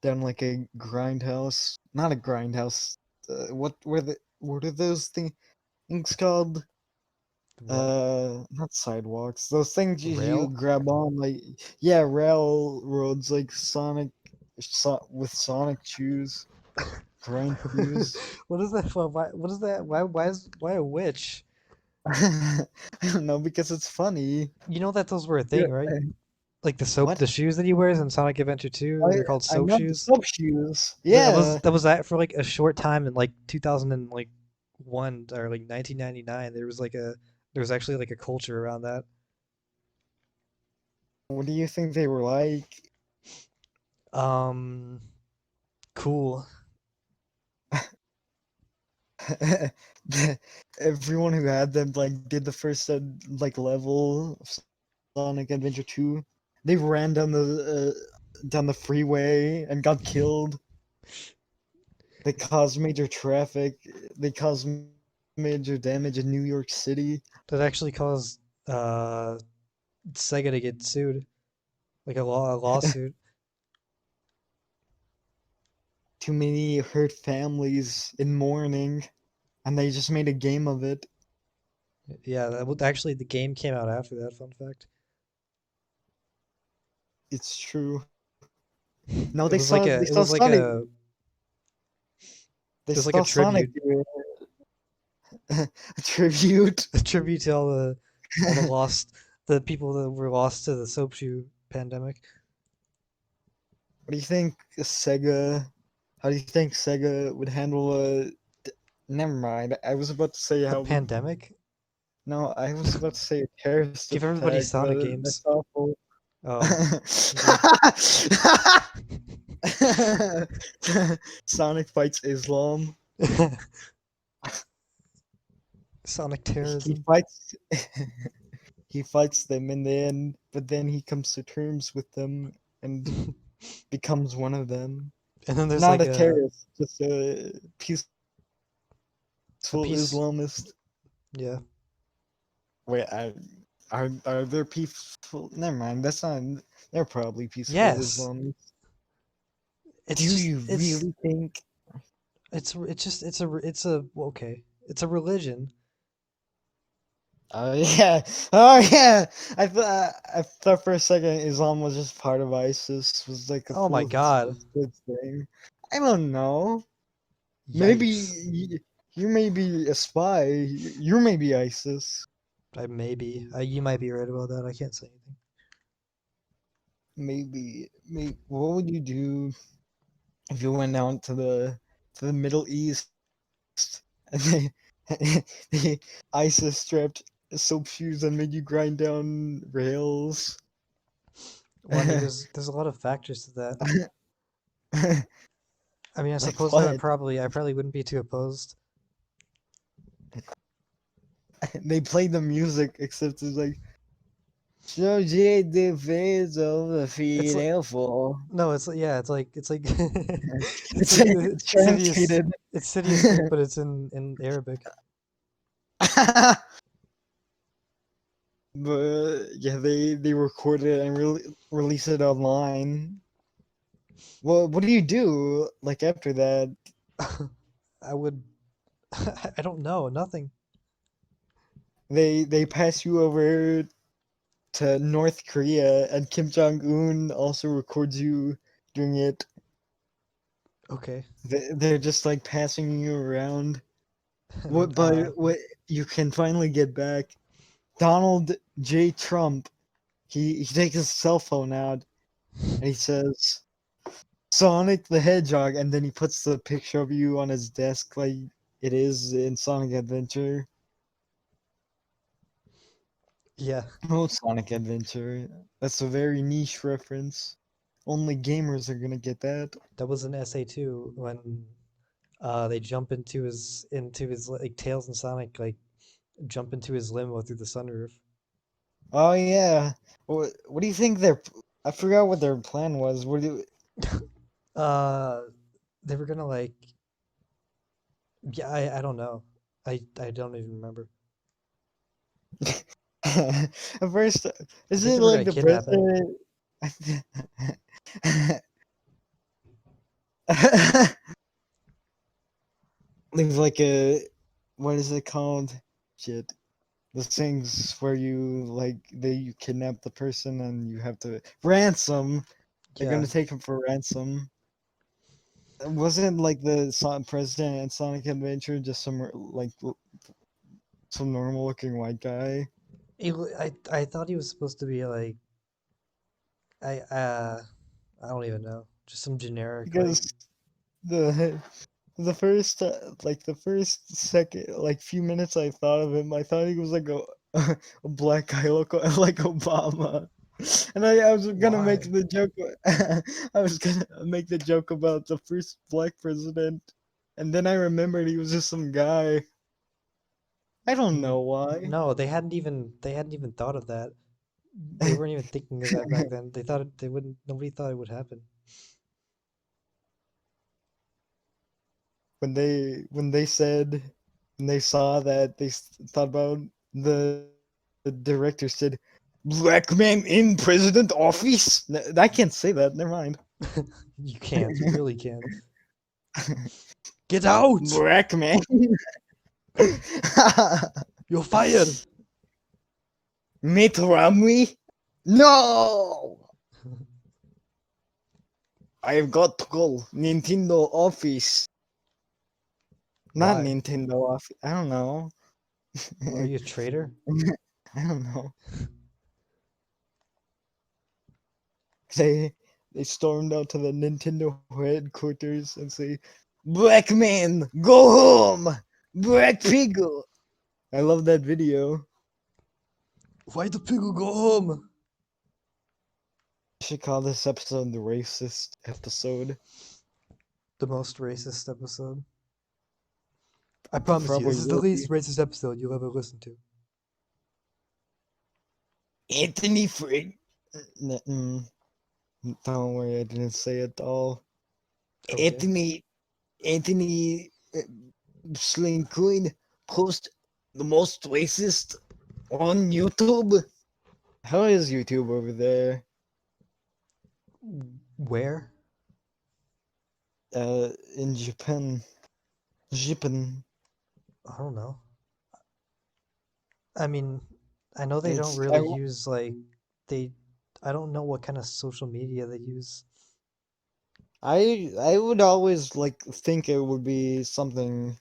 down like a grindhouse? Not a grindhouse. What are those things called? What? Not sidewalks. Those things you Rail? grab on, like yeah, railroads, like with Sonic shoes, grind shoes. What is that? Why? What is that? Why a witch? I don't know because it's funny. You know that those were a Yeah, thing, right? Like what? the shoes that he wears in Sonic Adventure 2, I they're called I soap know the shoes. soap shoes. That was Yeah. that was that for like a short time in like 2000 and like one or like 1999. There was actually like a culture around that. What do you think they were like? Um, cool. Everyone who had them like did the first like level of Sonic Adventure 2. They ran down the freeway and got killed. They caused major traffic. They caused major damage in New York City. That actually caused Sega to get sued, like a lawsuit. Too many hurt families in mourning, and they just made a game of it. Yeah, actually the game came out after that. Fun fact. It's true. No, It was like a They it saw was like Sonic. a They it was like a saw Sonic tribute do it. A tribute. a tribute to all the lost the people that were lost to the soap shoe. pandemic. What do you think Sega? How do you think Sega would handle a? Never mind. I was about to say A how would. pandemic? No, I was about to say a terrorist Give everybody attack, Sonic but games. that's awful. Oh, okay. Sonic fights Islam. Sonic He terrorism. fights. He fights them in the end, but then he comes to terms with them and And becomes one of them. then there's Not like a terrorist, just a peaceful a piece. Islamist. Yeah. Wait, are there peaceful? Never mind. That's not. They're probably peaceful Yes. Islamists. Do It's just you really think? it's just it's a okay. It's a religion. Oh yeah, oh yeah. I thought for a second Islam was just part of ISIS. Was like a Oh my full god. good thing. I don't know. Maybe Yikes. you may be a spy. You may be ISIS. I maybe. You might be right about that. I can't say anything. Maybe. What would you do if you went out to the Middle East and they ISIS strapped soap shoes and made you grind down rails? Well, I mean, there's a lot of factors to that. I mean, I Like suppose what? I probably wouldn't be too opposed. They play the music, except it's like so the face of the It's like beautiful. no, it's like yeah, it's like it's It's like it's Sidious. translated. It's Sidious thing, but it's in Arabic. But yeah, they record it and release it online. Well, what do you do like after that? I would. I don't know. Nothing. They pass you over to North Korea, and Kim Jong Un also records you doing it. Okay. They're just like passing you around. And What you can finally get back? Donald J. Trump. He takes his cell phone out and he says Sonic the Hedgehog, and then he puts the picture of you on his desk like it is in Sonic Adventure. yeah, Oh, Sonic Adventure. That's a very niche reference. Only gamers are gonna get that. that was an SA2 when they jump into his like Tails and Sonic like jump into his limo through the sunroof. Oh yeah. What do you think their? I forgot what their plan was. What do Uh, they were gonna like yeah, I don't know. I don't even remember. At first, I is think it they were like gonna the kidnap him. president? Leave like a what is it called? Shit. The things where you kidnap the person and you have to ransom. They're Yeah, gonna take him for ransom. Wasn't like the president and Sonic Adventure just some normal looking white guy? I thought he was supposed to be like I I don't even know. Just some generic like Because the the first second few minutes I thought of him, I thought he was like a a black guy look like Obama. And I was gonna make why? the joke. I was gonna make the joke about the first black president, and then I remembered he was just some guy. I don't know why. No, they hadn't even thought of that. They weren't even thinking of that back then. They thought they wouldn't. Nobody thought it would happen. When they saw that thought about the director said black man in president office. I can't say that. Never mind. You can't. You really can't. Get out! Black man. You're fired. Mitt Romney. No, I've got to go. Nintendo office. Not Why? Nintendo office. I don't know. Are you a traitor? I don't know. they they stormed out to the Nintendo headquarters and say, "Black man, go home, Black Piggle." I love that video. Why the people go home? I should call this episode the racist episode. The most racist episode. I promise you, Probably this is the will be. least racist episode you'll ever listen to. Anthony Frank. Don't worry, I didn't say it all. Okay. Anthony Slinkcoin post the most racist on YouTube. How is YouTube over there? Where? In Japan. Japan. I don't know. I mean, I know they don't It's really use like they. I don't know what kind of social media they use. I would always like think it would be something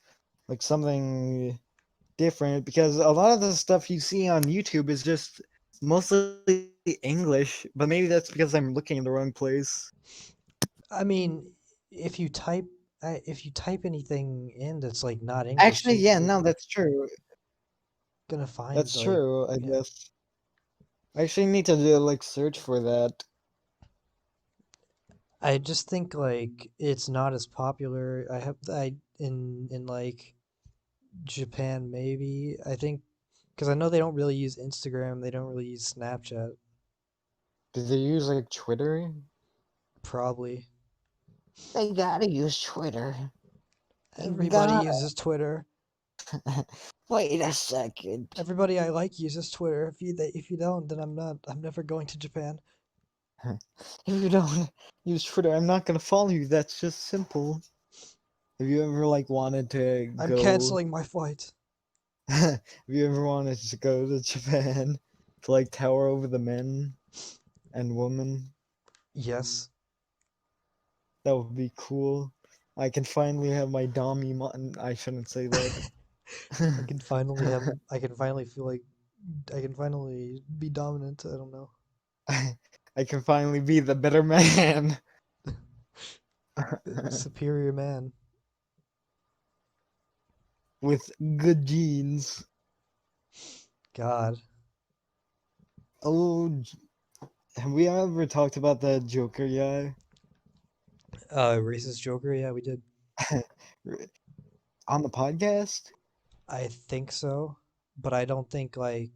different because a lot of the stuff you see on YouTube is just mostly English, but maybe that's because I'm looking in the wrong place. I mean, if you type if you type anything in that's like not English, Actually, yeah, you're no, that's true. gonna find That's like true, I yeah. guess. I actually need to do like search for that. I just think like it's not as popular. I in like Japan maybe. I think because I know they don't really use Instagram. They don't really use Snapchat. Do they use like Twitter? Probably They gotta use Twitter. They everybody gotta. uses Twitter. Wait a second. Everybody I like uses Twitter. If you don't, then I'm not. I'm never going to Japan. If you don't use Twitter, I'm not gonna follow you. That's just simple. Have you ever like wanted to I'm go? canceling my flight. Have you ever wanted to go to Japan to like tower over the men and women? Yes, That would be cool. I can finally have my Dami mon. I shouldn't say that. I can finally have. I can finally feel like I can finally be dominant. I don't know. I can finally be the better man. Superior man. With good genes. God. Oh, have we ever talked about that Joker guy? Racist Joker. Yeah, we did. On the podcast? I think so, but I don't think like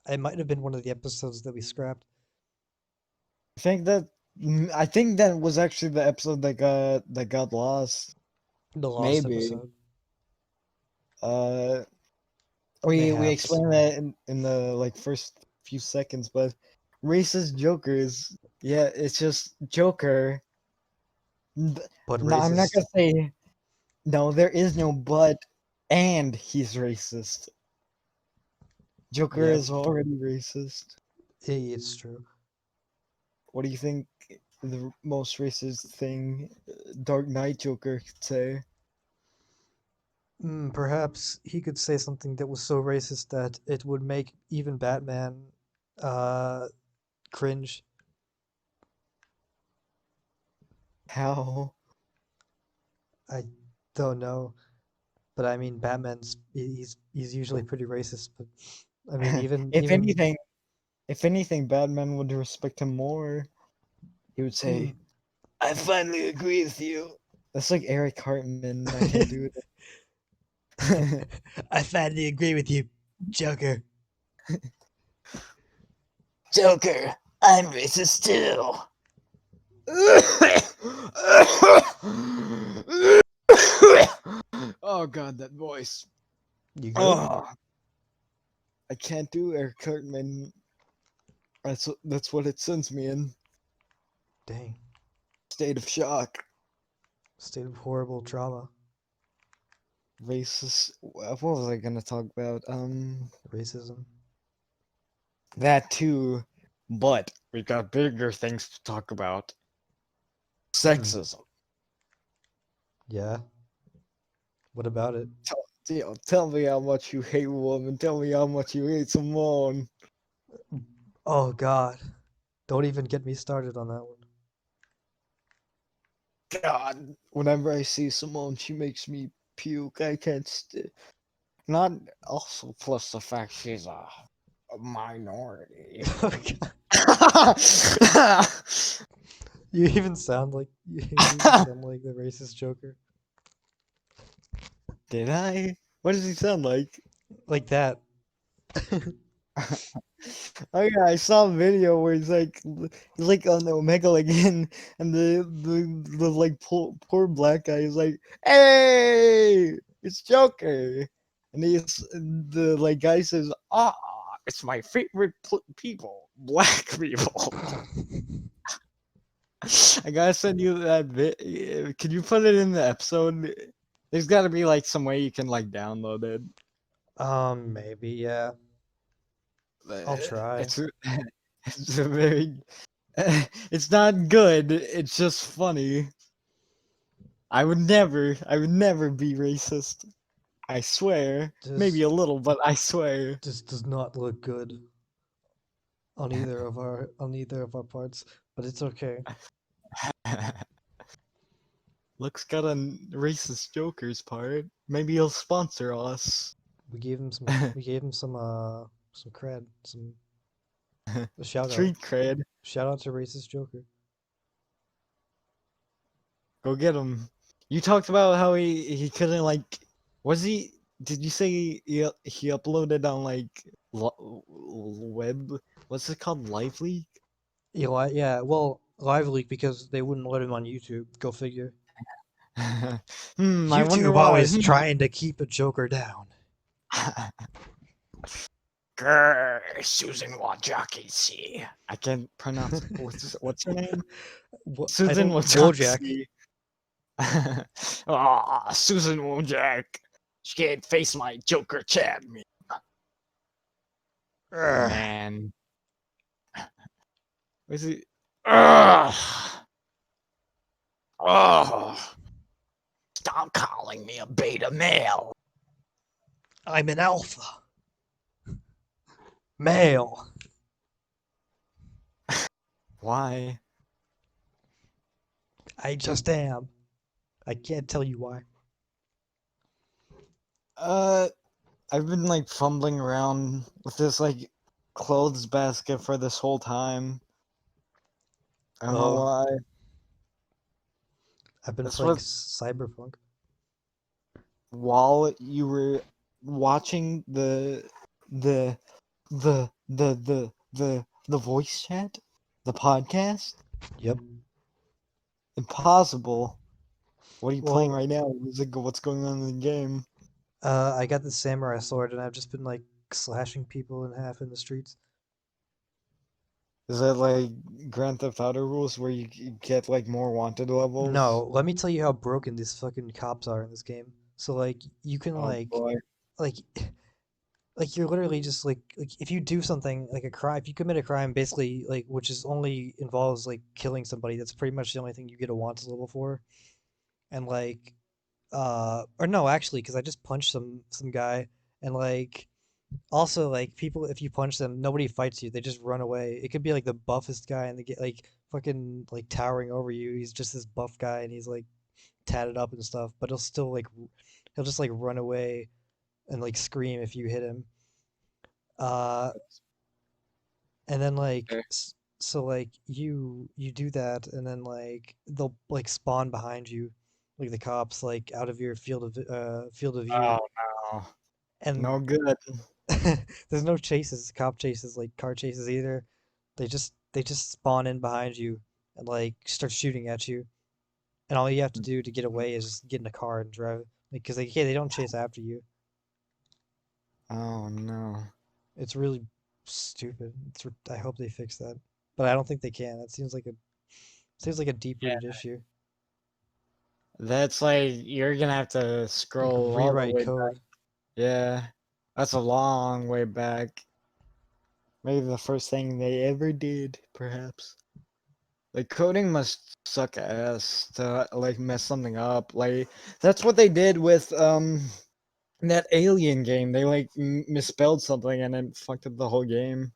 it might have been one of the episodes that we scrapped. I think that I think that was actually the episode that got lost. The lost Maybe. episode. Uh, we Mayhaps. explained that in the like first few seconds, but racist Jokers, yeah, it's just Joker. But No, I'm not racist. gonna say no. There is no but, and he's racist. Joker Yeah, is already racist. it's true. What do you think the most racist thing Dark Knight Joker could say? Perhaps he could say something that was so racist that it would make even Batman uh cringe. How? I don't know, but I mean he's usually pretty racist, but I mean if even anything, if anything, Batman would respect him more. He would mm, say, "I finally agree with you." That's like Eric Cartman. I can't do it. I finally agree with you, Joker. Joker, I'm racist too. Oh god, that voice. You good? Oh, I can't do Eric Cartman. That's what it sends me in. Dang. State of shock. State of horrible trauma. Racist. What was I gonna talk about? Racism. That too. But we got bigger things to talk about. Hmm. Sexism. Yeah. What about it? Tell me how much you hate women. Tell me how much you hate Simone. Oh God. Don't even get me started on that one. God, whenever I see Simone, she makes me puke. I can't not also plus the fact she's a minority. Oh, God. You even sound like the racist Joker. Did I? What does he sound like? Like that. Oh yeah, I saw a video where he's like on the Omega again, and the like poor black guy is like, "Hey, it's Joker," and the like guy says, "Ah, it's my favorite people, black people." I gotta send you that bit. Can you put it in the episode? There's got to be like some way you can like download it. Maybe, yeah. I'll try. It's it's a very it's not good. It's just funny. I would never be racist. I swear. Maybe This a little, but I swear. this does not look good on either of our parts, but it's okay. Looks got a racist Joker's part. Maybe he'll sponsor us. We gave him some cred, some a shout out. Street cred. Shout out to racist Joker. Go get him. You talked about how he couldn't like. Was he? Did you say he uploaded on like web? What's it called? Live Leak? Eli, yeah, well, Live Leak because they wouldn't let him on YouTube. Go figure. I wonder YouTube why. always trying to keep a Joker down. Grr, Susan Wojcicki. I can't pronounce it. What's her name? I Susan don't Wojak. Wojcicki. Ah, Susan Wojak. She can't face my Joker chat me. Man. Was it? Ugh. Oh, stop calling me a beta male. I'm an alpha male. Why? I just am. I can't tell you why. Uh, I've been like fumbling around with this like clothes basket for this whole time. I don't know Oh, why. I've been That's playing what Cyberpunk. while you were watching the the voice chat, the podcast. Yep. Impossible. What are you playing Well, right now? What's going on in the game? I got the samurai sword and I've just been like slashing people in half in the streets. Is that like Grand Theft Auto rules where you get like more wanted levels? No, let me tell you how broken these fucking cops are in this game. So like you can Oh boy. like like you're literally just like if you do something like a crime, if you commit a crime basically like which is only involves like killing somebody, that's pretty much the only thing you get a wanted level for. And like or no, actually, because I just punched some guy and like also like people if you punch them, nobody fights you. They just run away. It could be like the buffest guy and they get like fucking like towering over you. He's just this buff guy and he's like tatted up and stuff, but he'll just like run away and like scream if you hit him. Uh and then like Okay. so like you do that and then like they'll like spawn behind you like the cops like out of your field of view Oh no. and No good. there's no chases cop chases like car chases either. They just spawn in behind you and like start shooting at you and all you have to do to get away is just get in a car and drive like because they don't chase after you. Oh no. It's really stupid. I hope they fix that, but I don't think they can. That seems like a deep rooted issue. That's like you're gonna have to Like scroll all the rewrite way back. code. Yeah. That's a long way back. Maybe the first thing they ever did, perhaps. Like coding must suck ass to like mess something up. Like that's what they did with that Alien game. They like misspelled something and it fucked up the whole game.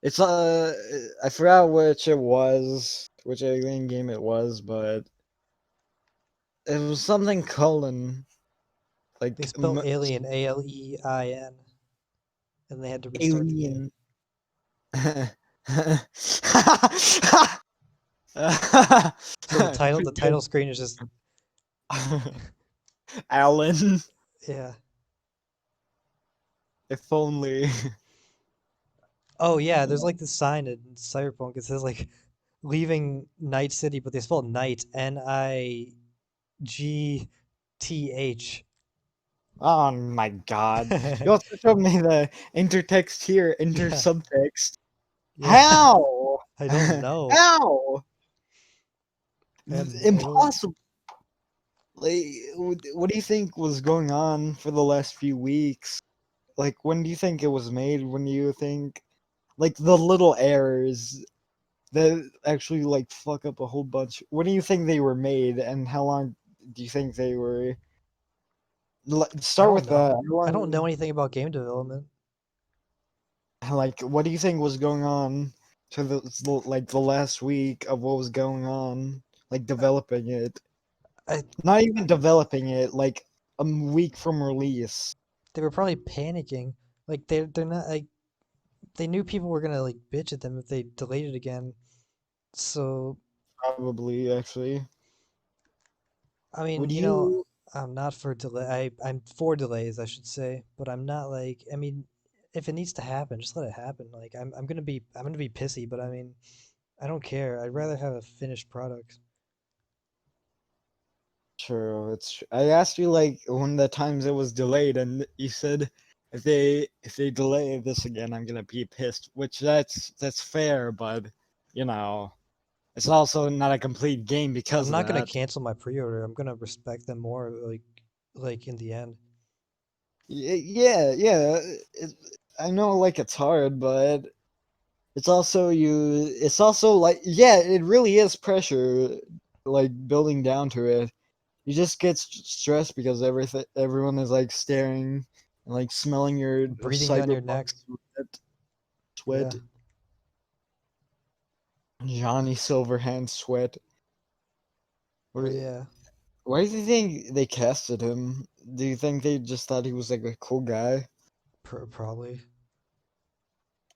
It's I forgot which it was, which alien game it was, but it was something colon They like spelled alien Alein, and they had to restart the game. alien. So the Pretty title screen is just good. Alan, yeah. if only. Oh yeah, there's like this sign in Cyberpunk. It says like leaving Night City, but they spell night Nigth. Oh my god. You also showed me the intertext here, inter Yeah, subtext. yeah. How? I don't know. How? I don't. Impossible. Like, what do you think was going on for the last few weeks? Like, when do you think it was made? When do you think, like, the little errors that actually like fuck up a whole bunch? When do you think they were made, and how long do you think they were? I Start don't with that. know. I don't know anything about game development. Like, what do you think was going on to like the last week of what was going on, like developing it? I Not even developing it, like a week from release. They were probably panicking. Like they're not like they knew people were gonna like bitch at them if they delayed it again. So Probably, actually. I mean, Would you? I'm not for delay. I'm for delays, I should say, but I'm not like. I mean, if it needs to happen, just let it happen. Like I'm gonna be pissy, but I mean, I don't care. I'd rather have a finished product. True. I asked you like when the times it was delayed, and you said if they delay this again, I'm gonna be pissed. Which that's fair, but you know, it's also not a complete game I'm because of not gonna that. cancel my pre-order. I'm gonna respect them more. Like in the end, Yeah, yeah. It, I know, like it's hard, but it's also you. It's also like yeah, it really is pressure, like building down to it. You just get stressed because everyone is like staring and like smelling your breathing down your cyberpunk neck. sweat, Yeah. Johnny Silverhand sweat. Oh Or yeah. why do you think they casted him? Do you think they just thought he was like a cool guy? Probably.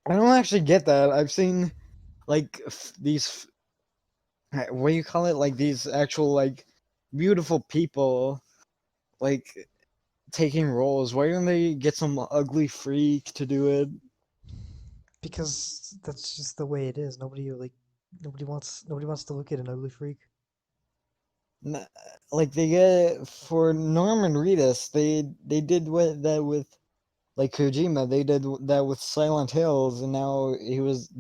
I don't actually get that. I've seen like these what do you call it? Like these actual like beautiful people like taking roles. Why don't they get some ugly freak to do it? Because that's just the way it is. Nobody wants to look at an ugly freak. N- Like they get for Norman Reedus, they did that with like Kojima. They did that with Silent Hills, and now he was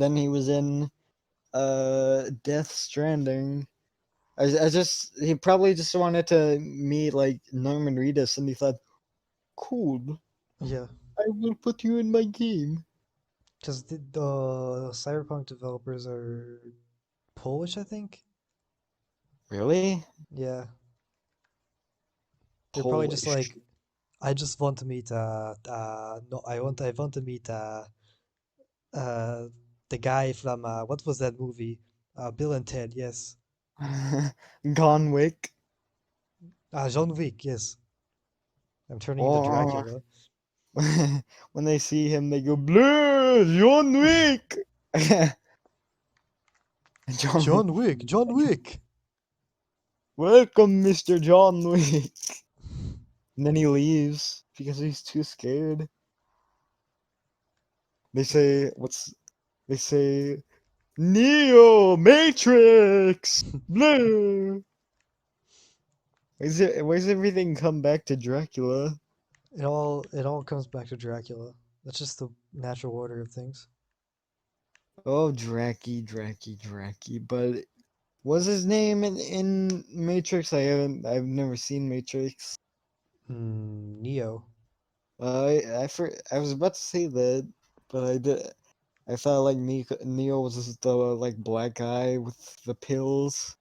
in Death Stranding. I just he probably just wanted to meet like Norman Reedus, and he thought, cool, Yeah, I will put you in my game. because the Cyberpunk developers are Polish, I think. Really? Yeah, they're probably just Polish. like, I just want to meet. No, I want to meet. Uh, the guy from what was that movie? Bill and Ted. Yes. Gone Wick. John Wick. Yes. I'm turning into Oh, Dracula. when they see him, they go, Blue, John Wick! John Wick. John Wick. John Wick. Welcome, Mr. John Wick. And then he leaves because he's too scared. They say, they say, Neo, Matrix, Blue. Why does everything come back to Dracula? It all comes back to Dracula. That's just the natural order of things. Oh, Dracky. But what's his name in Matrix? I've never seen Matrix. Neo. I was about to say that, but I thought like Neo was just the like black guy with the pills.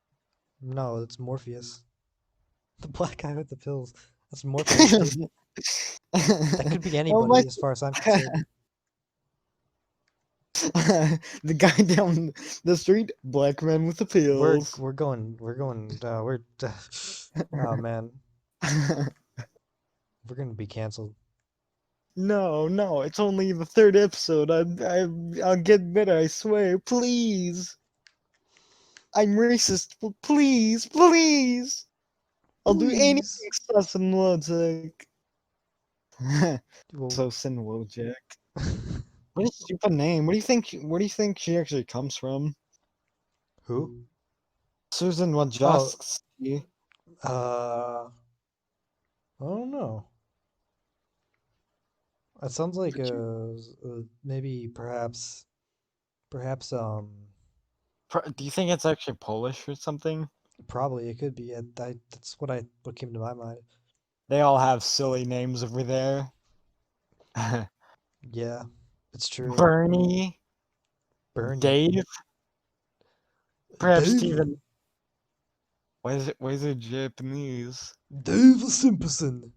No, it's Morpheus. The black guy with the pills. That's Morpheus, dude. That could be Oh my! anybody as far as I'm concerned. The guy down the street, black man with the pills. we're oh man, we're gonna be canceled. No, no, it's only the third episode. I'll get better, I swear. Please. I'm racist. Please, please. I'll do anything, Please. sus and logic. Well, So Sin Wojak. What a stupid name. What do you think? Where do you think she actually comes from? who? Susan Oh, Wojcicki. I don't know. It sounds like maybe perhaps Do you think it's actually Polish or something? probably it could be. That's what came to my mind. They all have silly names over there. Yeah, it's true. Bernie, Bernie, Dave, perhaps Dave, even. Why is it Japanese? Dave Simpson.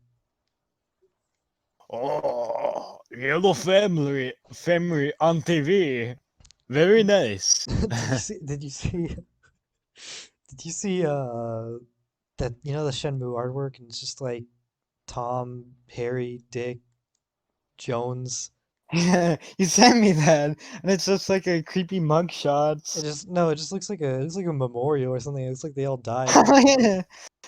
Oh, Yellow Family on TV. Very nice. Did you see? Did you see? Did you see? That the Shenmue artwork and it's just like Tom, Harry, Dick, Jones. Yeah, you sent me that, and it's just like a creepy mugshot. It just looks like a memorial or something. It looks like they all died. Oh yeah,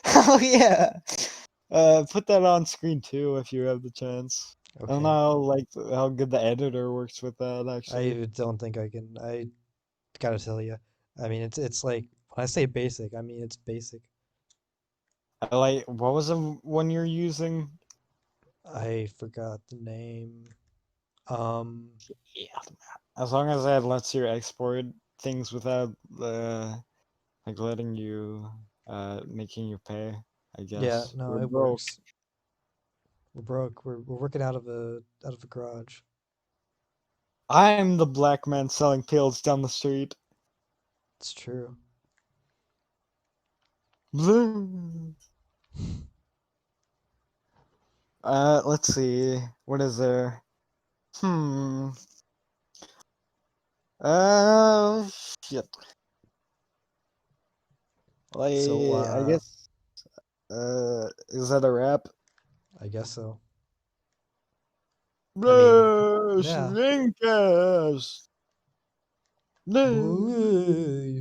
oh yeah. Put that on screen too if you have the chance. I don't know Okay. how good the editor works with that actually. I don't think I can. I gotta tell you. I mean, it's like when I say basic, I mean it's basic. I like what was the one you're using? I forgot the name. Um, Yeah. As long as that lets you export things without like letting you making you pay, I yeah, guess. no, We're it broke. works. We're broke. We're working out of a garage. I'm the black man selling pills down the street. It's true. Blue. Let's see. What is there? Hmm. Uh, Shit. So, Like, I guess. Is that a wrap? I guess so. I mean, Blue yeah. Slinkcast. Blue.